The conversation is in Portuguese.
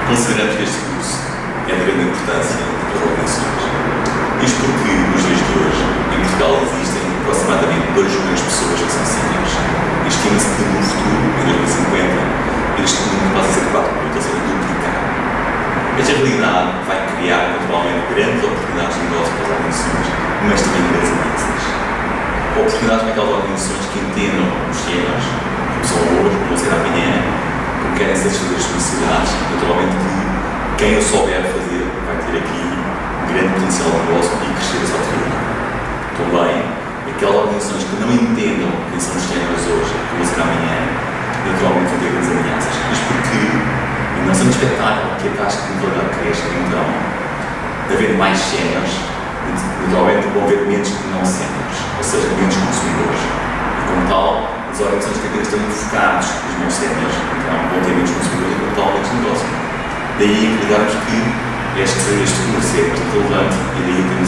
Consideramos que este curso é de grande importância para as organizações. Isto porque, nos dias de hoje, em Portugal existem aproximadamente 2 milhões de pessoas que são seniors. Estima-se que no futuro, em 2050, este número passa a ser 4 milhões, ou seja, duplicar. Esta realidade vai criar, naturalmente, grandes oportunidades de negócio para as organizações, mas também grandes ameaças. Oportunidades para aquelas organizações que entendam os temas, como são hoje, como vão ser amanhã, como querem satisfazer as necessidades, naturalmente que quem o souber fazer vai ter aqui um grande potencial de negócio e crescer essa autoridade. Também, aquelas organizações que não entendam quem são os temas hoje, como vão ser amanhã, naturalmente vão ter grandes ameaças. Isto porque não sendo expectável que a taxa de mortalidade cresça, então, havendo mais séniores, naturalmente vão haver menos não séniores, ou seja, menos consumidores. E como tal, as organizações que apenas estão focadas nos não séniores, então vão ter menos consumidores e, como tal, menos negócio. Daí acreditarmos que este curso é bastante relevante e daí temos